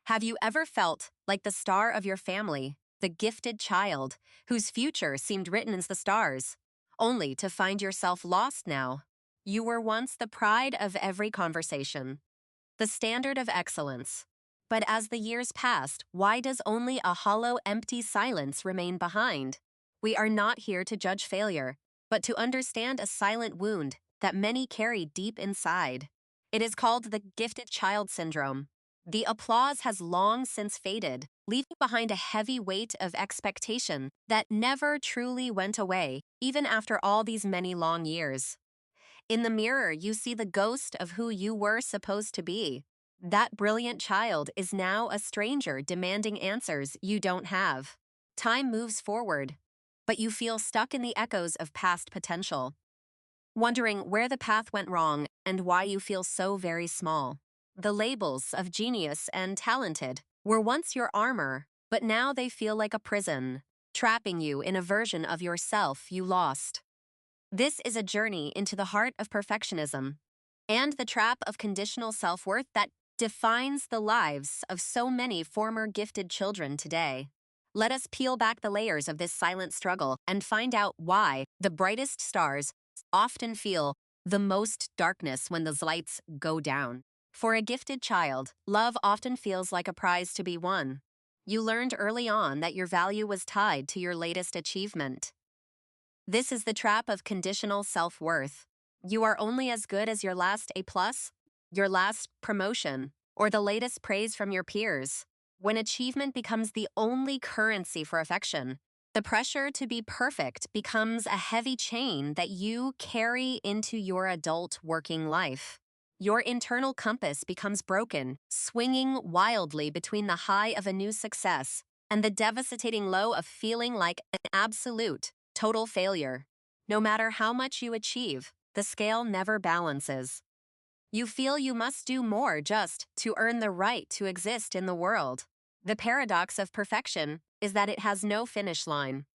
Have you ever felt like the star of your family, the gifted child, whose future seemed written in the stars, only to find yourself lost now? You were once the pride of every conversation, the standard of excellence. But as the years passed, why does only a hollow, empty silence remain behind? We are not here to judge failure, but to understand a silent wound that many carry deep inside. It is called the gifted child syndrome. The applause has long since faded, leaving behind a heavy weight of expectation that never truly went away, even after all these many long years. In the mirror, you see the ghost of who you were supposed to be. That brilliant child is now a stranger demanding answers you don't have. Time moves forward, but you feel stuck in the echoes of past potential, wondering where the path went wrong and why you feel so very small. The labels of genius and talented were once your armor, but now they feel like a prison, trapping you in a version of yourself you lost. This is a journey into the heart of perfectionism and the trap of conditional self-worth that defines the lives of so many former gifted children today. Let us peel back the layers of this silent struggle and find out why the brightest stars often feel the most darkness when the lights go down. For a gifted child, love often feels like a prize to be won. You learned early on that your value was tied to your latest achievement. This is the trap of conditional self-worth. You are only as good as your last A+, your last promotion, or the latest praise from your peers. When achievement becomes the only currency for affection, the pressure to be perfect becomes a heavy chain that you carry into your adult working life. Your internal compass becomes broken, swinging wildly between the high of a new success and the devastating low of feeling like an absolute, total failure. No matter how much you achieve, the scale never balances. You feel you must do more just to earn the right to exist in the world. The paradox of perfection is that it has no finish line.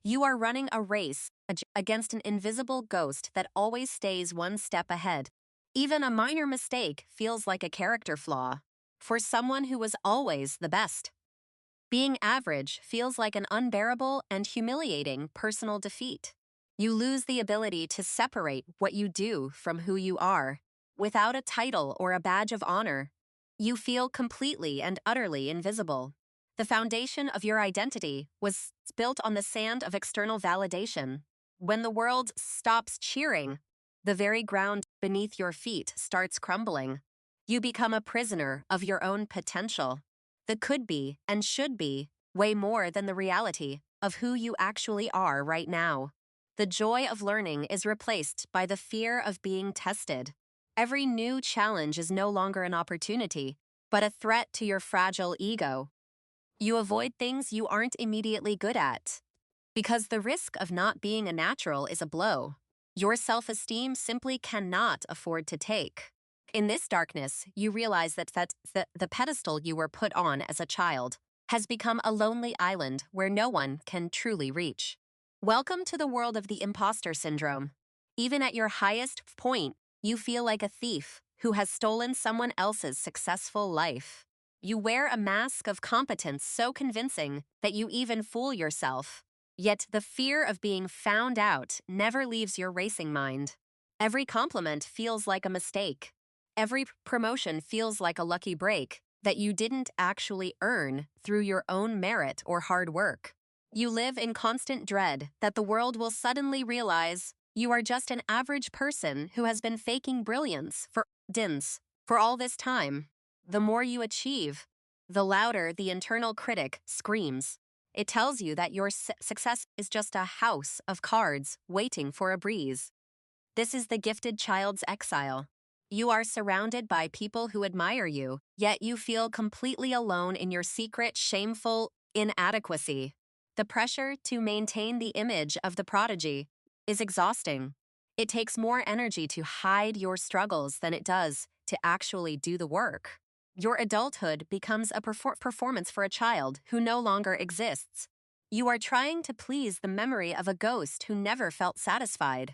You are running a race against an invisible ghost that always stays one step ahead. Even a minor mistake feels like a character flaw for someone who was always the best. Being average feels like an unbearable and humiliating personal defeat. You lose the ability to separate what you do from who you are. Without a title or a badge of honor, you feel completely and utterly invisible. The foundation of your identity was built on the sand of external validation. When the world stops cheering, the very ground beneath your feet starts crumbling. You become a prisoner of your own potential. The could be and should be weigh more than the reality of who you actually are right now. The joy of learning is replaced by the fear of being tested. Every new challenge is no longer an opportunity, but a threat to your fragile ego. You avoid things you aren't immediately good at, because the risk of not being a natural is a blow your self-esteem simply cannot afford to take. In this darkness, you realize that the pedestal you were put on as a child has become a lonely island where no one can truly reach. Welcome to the world of the imposter syndrome. Even at your highest point, you feel like a thief who has stolen someone else's successful life. You wear a mask of competence so convincing that you even fool yourself. Yet the fear of being found out never leaves your racing mind. Every compliment feels like a mistake. Every promotion feels like a lucky break that you didn't actually earn through your own merit or hard work. You live in constant dread that the world will suddenly realize you are just an average person who has been faking brilliance for all this time. The more you achieve, the louder the internal critic screams. It tells you that your success is just a house of cards waiting for a breeze. This is the gifted child's exile. You are surrounded by people who admire you, yet you feel completely alone in your secret, shameful inadequacy. The pressure to maintain the image of the prodigy is exhausting. It takes more energy to hide your struggles than it does to actually do the work. Your adulthood becomes a performance for a child who no longer exists. You are trying to please the memory of a ghost who never felt satisfied.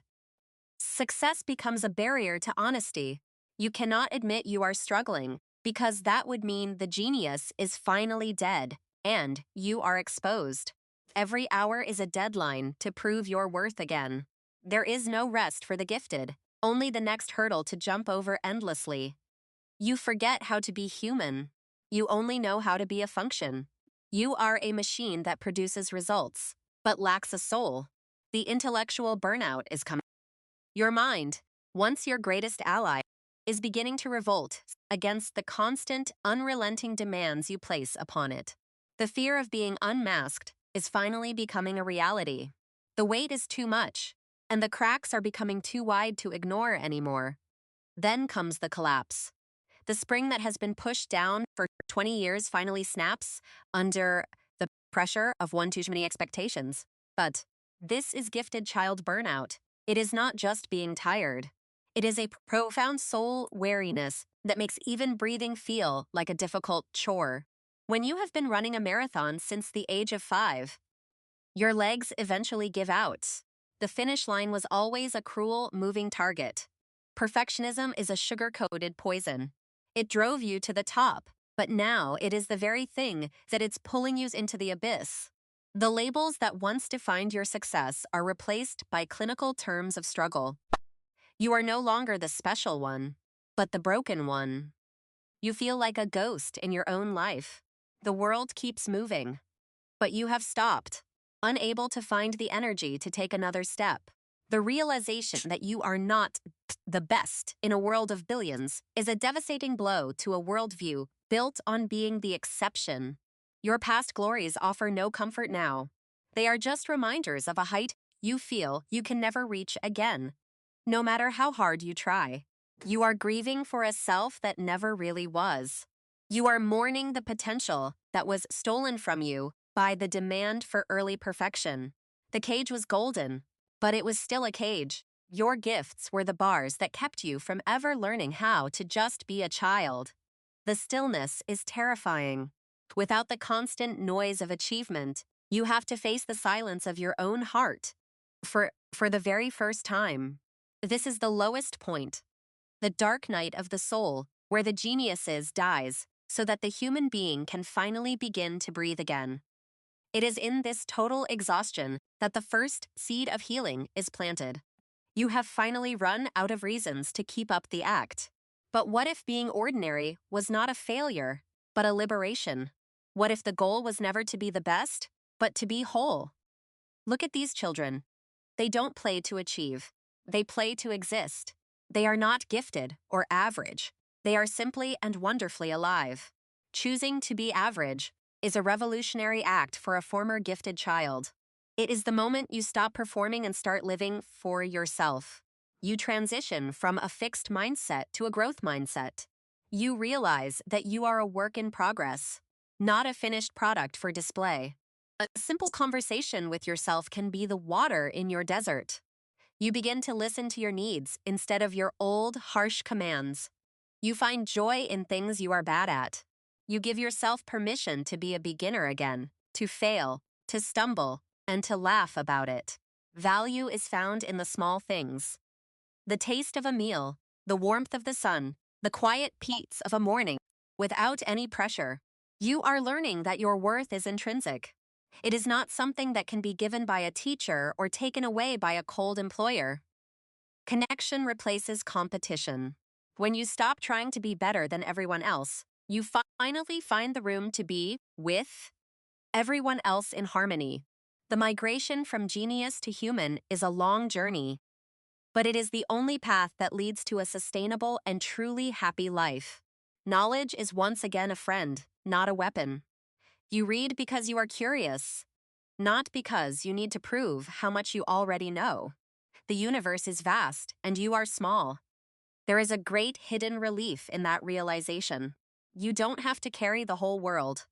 Success becomes a barrier to honesty. You cannot admit you are struggling because that would mean the genius is finally dead and you are exposed. Every hour is a deadline to prove your worth again. There is no rest for the gifted, only the next hurdle to jump over endlessly. You forget how to be human. You only know how to be a function. You are a machine that produces results, but lacks a soul. The intellectual burnout is coming. Your mind, once your greatest ally, is beginning to revolt against the constant, unrelenting demands you place upon it. The fear of being unmasked is finally becoming a reality. The weight is too much, and the cracks are becoming too wide to ignore anymore. Then comes the collapse. The spring that has been pushed down for 20 years finally snaps under the pressure of one too many expectations. But this is gifted child burnout. It is not just being tired. It is a profound soul weariness that makes even breathing feel like a difficult chore. When you have been running a marathon since the age of 5, your legs eventually give out. The finish line was always a cruel, moving target. Perfectionism is a sugar-coated poison. It drove you to the top, but now it is the very thing that it's pulling you into the abyss. The labels that once defined your success are replaced by clinical terms of struggle. You are no longer the special one, but the broken one. You feel like a ghost in your own life. The world keeps moving, but you have stopped, unable to find the energy to take another step. The realization that you are not the best in a world of billions is a devastating blow to a worldview built on being the exception. Your past glories offer no comfort now. They are just reminders of a height you feel you can never reach again, no matter how hard you try. You are grieving for a self that never really was. You are mourning the potential that was stolen from you by the demand for early perfection. The cage was golden, but it was still a cage. Your gifts were the bars that kept you from ever learning how to just be a child. The stillness is terrifying. Without the constant noise of achievement, you have to face the silence of your own heart. For the very first time. This is the lowest point, the dark night of the soul, where the genius dies, so that the human being can finally begin to breathe again. It is in this total exhaustion that the first seed of healing is planted. You have finally run out of reasons to keep up the act. But what if being ordinary was not a failure, but a liberation? What if the goal was never to be the best, but to be whole? Look at these children. They don't play to achieve. They play to exist. They are not gifted or average. They are simply and wonderfully alive. Choosing to be average is a revolutionary act for a former gifted child. It is the moment you stop performing and start living for yourself. You transition from a fixed mindset to a growth mindset. You realize that you are a work in progress, not a finished product for display. A simple conversation with yourself can be the water in your desert. You begin to listen to your needs instead of your old, harsh commands. You find joy in things you are bad at. You give yourself permission to be a beginner again, to fail, to stumble, and to laugh about it. Value is found in the small things. The taste of a meal, the warmth of the sun, the quiet peace of a morning, without any pressure. You are learning that your worth is intrinsic. It is not something that can be given by a teacher or taken away by a cold employer. Connection replaces competition. When you stop trying to be better than everyone else, you finally find the room to be with everyone else in harmony. The migration from genius to human is a long journey, but it is the only path that leads to a sustainable and truly happy life. Knowledge is once again a friend, not a weapon. You read because you are curious, not because you need to prove how much you already know. The universe is vast, and you are small. There is a great hidden relief in that realization. You don't have to carry the whole world.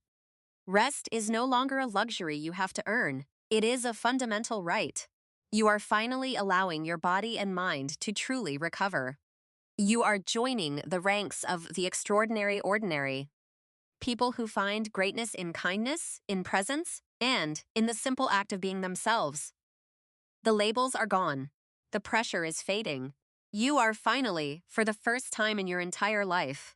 Rest is no longer a luxury you have to earn. It is a fundamental right. You are finally allowing your body and mind to truly recover. You are joining the ranks of the extraordinary ordinary. People who find greatness in kindness, in presence, and in the simple act of being themselves. The labels are gone. The pressure is fading. You are finally, for the first time in your entire life,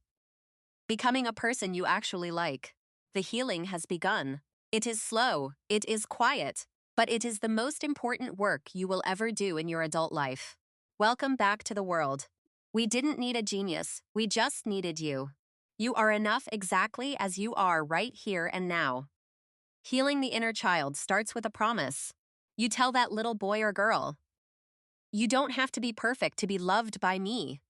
becoming a person you actually like. The healing has begun. It is slow, it is quiet, but it is the most important work you will ever do in your adult life. Welcome back to the world. We didn't need a genius, we just needed you. You are enough exactly as you are right here and now. Healing the inner child starts with a promise. You tell that little boy or girl, you don't have to be perfect to be loved by me.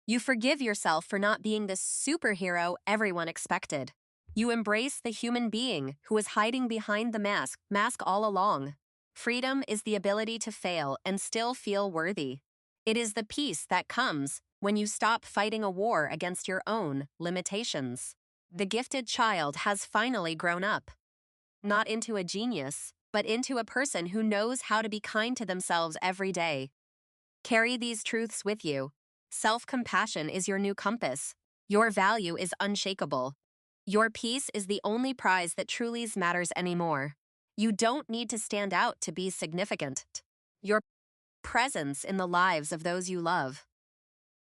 You forgive yourself for not being the superhero everyone expected. You embrace the human being who was hiding behind the mask all along. Freedom is the ability to fail and still feel worthy. It is the peace that comes when you stop fighting a war against your own limitations. The gifted child has finally grown up. Not into a genius, but into a person who knows how to be kind to themselves every day. Carry these truths with you. Self-compassion is your new compass. Your value is unshakable. Your peace is the only prize that truly matters anymore. You don't need to stand out to be significant. Your presence in the lives of those you love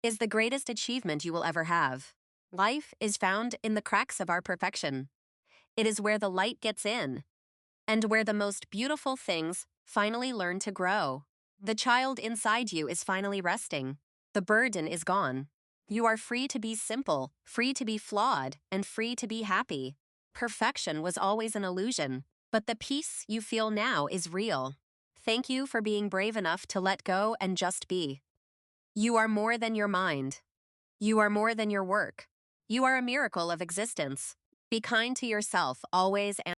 is the greatest achievement you will ever have. Life is found in the cracks of our perfection. It is where the light gets in, and where the most beautiful things finally learn to grow. The child inside you is finally resting. The burden is gone. You are free to be simple, free to be flawed, and free to be happy. Perfection was always an illusion, but the peace you feel now is real. Thank you for being brave enough to let go and just be. You are more than your mind. You are more than your work. You are a miracle of existence. Be kind to yourself always and